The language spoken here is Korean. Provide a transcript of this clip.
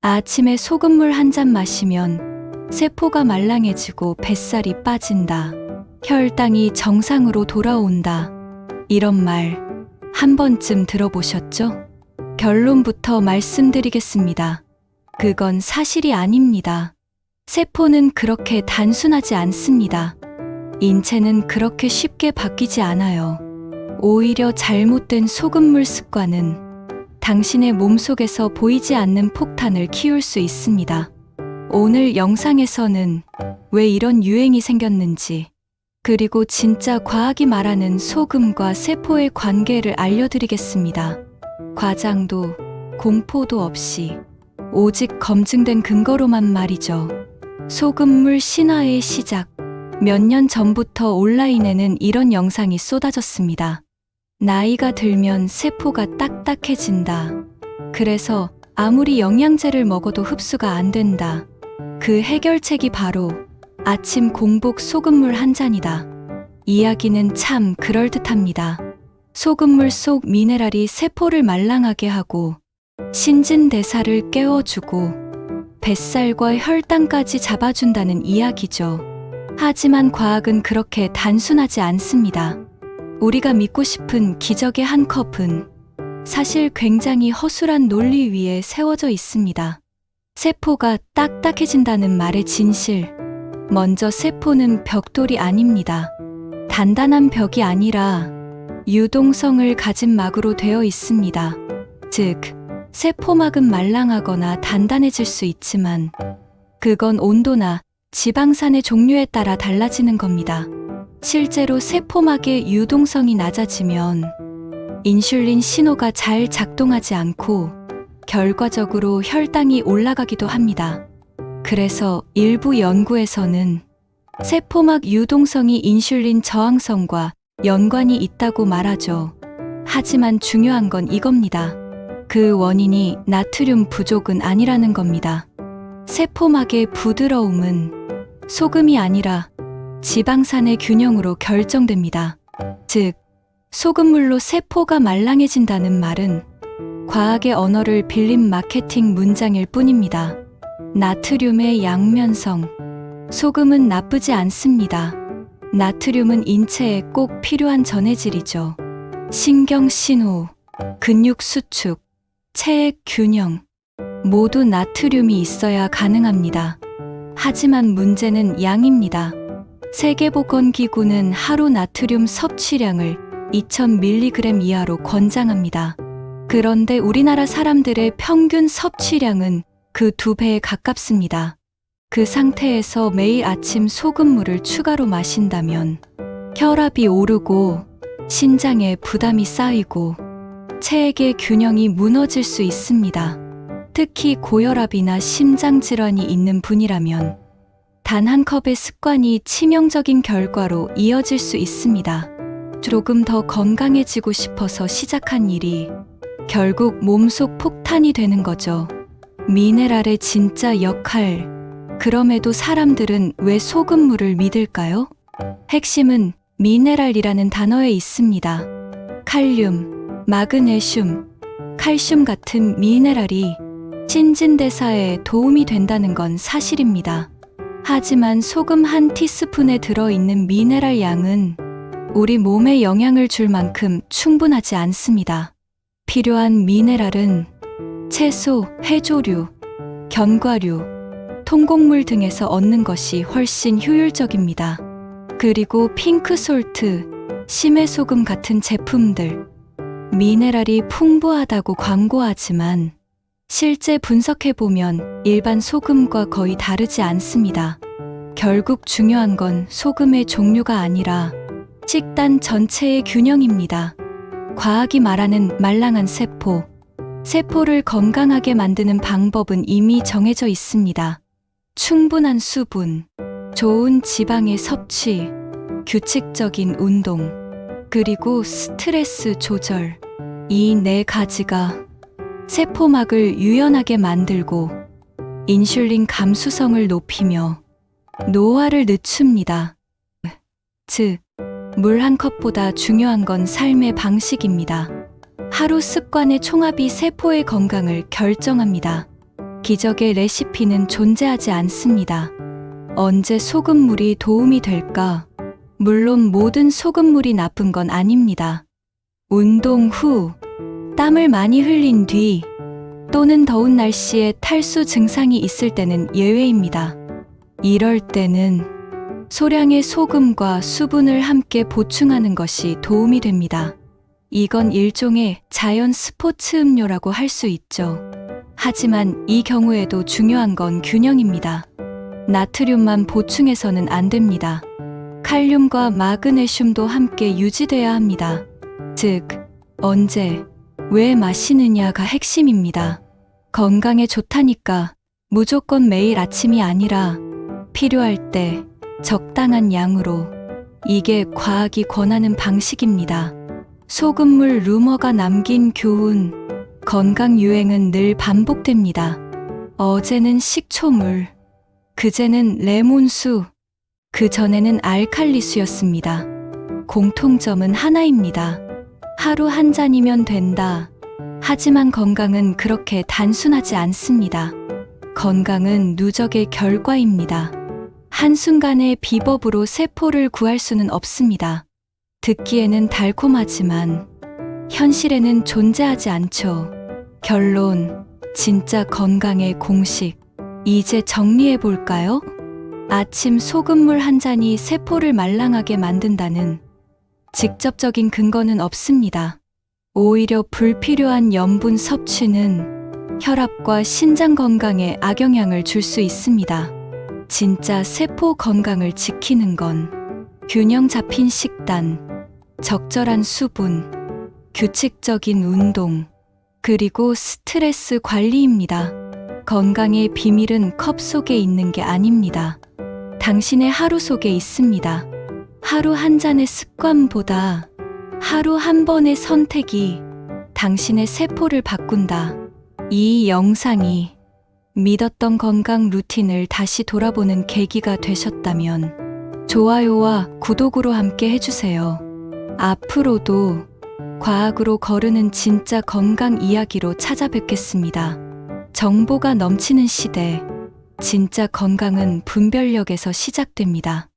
아침에 소금물 한 잔 마시면 세포가 말랑해지고 뱃살이 빠진다. 혈당이 정상으로 돌아온다. 이런 말 한 번쯤 들어보셨죠? 결론부터 말씀드리겠습니다. 그건 사실이 아닙니다. 세포는 그렇게 단순하지 않습니다. 인체는 그렇게 쉽게 바뀌지 않아요. 오히려 잘못된 소금물 습관은 당신의 몸속에서 보이지 않는 폭탄을 키울 수 있습니다. 오늘 영상에서는 왜 이런 유행이 생겼는지, 그리고 진짜 과학이 말하는 소금과 세포의 관계를 알려드리겠습니다. 과장도 공포도 없이 오직 검증된 근거로만 말이죠. 소금물 신화의 시작. 몇 년 전부터 온라인에는 이런 영상이 쏟아졌습니다. 나이가 들면 세포가 딱딱해진다. 그래서 아무리 영양제를 먹어도 흡수가 안 된다. 그 해결책이 바로 아침 공복 소금물 한 잔이다. 이야기는 참 그럴듯합니다. 소금물 속 미네랄이 세포를 말랑하게 하고 신진대사를 깨워주고 뱃살과 혈당까지 잡아준다는 이야기죠. 하지만 과학은 그렇게 단순하지 않습니다. 우리가 믿고 싶은 기적의 한 컵은 사실 굉장히 허술한 논리 위에 세워져 있습니다. 세포가 딱딱해진다는 말의 진실. 먼저 세포는 벽돌이 아닙니다. 단단한 벽이 아니라 유동성을 가진 막으로 되어 있습니다. 즉, 세포막은 말랑하거나 단단해질 수 있지만 그건 온도나 지방산의 종류에 따라 달라지는 겁니다. 실제로 세포막의 유동성이 낮아지면 인슐린 신호가 잘 작동하지 않고 결과적으로 혈당이 올라가기도 합니다. 그래서 일부 연구에서는 세포막 유동성이 인슐린 저항성과 연관이 있다고 말하죠. 하지만 중요한 건 이겁니다. 그 원인이 나트륨 부족은 아니라는 겁니다. 세포막의 부드러움은 소금이 아니라 지방산의 균형으로 결정됩니다. 즉, 소금물로 세포가 말랑해진다는 말은 과학의 언어를 빌린 마케팅 문장일 뿐입니다. 나트륨의 양면성. 소금은 나쁘지 않습니다. 나트륨은 인체에 꼭 필요한 전해질이죠. 신경 신호, 근육 수축, 체액 균형, 모두 나트륨이 있어야 가능합니다. 하지만 문제는 양입니다. 세계보건기구는 하루 나트륨 섭취량을 2000mg 이하로 권장합니다. 그런데 우리나라 사람들의 평균 섭취량은 그 2배에 가깝습니다. 그 상태에서 매일 아침 소금물을 추가로 마신다면 혈압이 오르고 신장에 부담이 쌓이고 체액의 균형이 무너질 수 있습니다. 특히 고혈압이나 심장질환이 있는 분이라면 단 한 컵의 습관이 치명적인 결과로 이어질 수 있습니다. 조금 더 건강해지고 싶어서 시작한 일이 결국 몸속 폭탄이 되는 거죠. 미네랄의 진짜 역할. 그럼에도 사람들은 왜 소금물을 믿을까요? 핵심은 미네랄이라는 단어에 있습니다. 칼륨, 마그네슘, 칼슘 같은 미네랄이 신진대사에 도움이 된다는 건 사실입니다. 하지만 소금 한 티스푼에 들어있는 미네랄 양은 우리 몸에 영향을 줄 만큼 충분하지 않습니다. 필요한 미네랄은 채소, 해조류, 견과류, 통곡물 등에서 얻는 것이 훨씬 효율적입니다. 그리고 핑크솔트, 심해소금 같은 제품들, 미네랄이 풍부하다고 광고하지만 실제 분석해보면 일반 소금과 거의 다르지 않습니다. 결국 중요한 건 소금의 종류가 아니라 식단 전체의 균형입니다. 과학이 말하는 말랑한 세포, 세포를 건강하게 만드는 방법은 이미 정해져 있습니다. 충분한 수분, 좋은 지방의 섭취, 규칙적인 운동, 그리고 스트레스 조절. 이 4가지가 세포막을 유연하게 만들고 인슐린 감수성을 높이며 노화를 늦춥니다. 즉, 물 한 컵보다 중요한 건 삶의 방식입니다. 하루 습관의 총합이 세포의 건강을 결정합니다. 기적의 레시피는 존재하지 않습니다. 언제 소금물이 도움이 될까? 물론 모든 소금물이 나쁜 건 아닙니다. 운동 후, 땀을 많이 흘린 뒤, 또는 더운 날씨에 탈수 증상이 있을 때는 예외입니다. 이럴 때는 소량의 소금과 수분을 함께 보충하는 것이 도움이 됩니다. 이건 일종의 자연 스포츠 음료라고 할 수 있죠. 하지만 이 경우에도 중요한 건 균형입니다. 나트륨만 보충해서는 안 됩니다. 칼륨과 마그네슘도 함께 유지돼야 합니다. 즉, 언제, 왜 마시느냐가 핵심입니다. 건강에 좋다니까 무조건 매일 아침이 아니라 필요할 때 적당한 양으로. 이게 과학이 권하는 방식입니다. 소금물 루머가 남긴 교훈. 건강 유행은 늘 반복됩니다. 어제는 식초물, 그제는 레몬수, 그 전에는 알칼리수였습니다. 공통점은 하나입니다. 하루 한 잔이면 된다. 하지만 건강은 그렇게 단순하지 않습니다. 건강은 누적의 결과입니다. 한순간의 비법으로 세포를 구할 수는 없습니다. 듣기에는 달콤하지만 현실에는 존재하지 않죠. 결론, 진짜 건강의 공식. 이제 정리해 볼까요? 아침 소금물 한 잔이 세포를 말랑하게 만든다는 직접적인 근거는 없습니다. 오히려 불필요한 염분 섭취는 혈압과 신장 건강에 악영향을 줄 수 있습니다. 진짜 세포 건강을 지키는 건 균형 잡힌 식단, 적절한 수분, 규칙적인 운동, 그리고 스트레스 관리입니다. 건강의 비밀은 컵 속에 있는 게 아닙니다. 당신의 하루 속에 있습니다. 하루 한 잔의 습관보다 하루 한 번의 선택이 당신의 세포를 바꾼다. 이 영상이 믿었던 건강 루틴을 다시 돌아보는 계기가 되셨다면 좋아요와 구독으로 함께 해주세요. 앞으로도 과학으로 거르는 진짜 건강 이야기로 찾아뵙겠습니다. 정보가 넘치는 시대, 진짜 건강은 분별력에서 시작됩니다.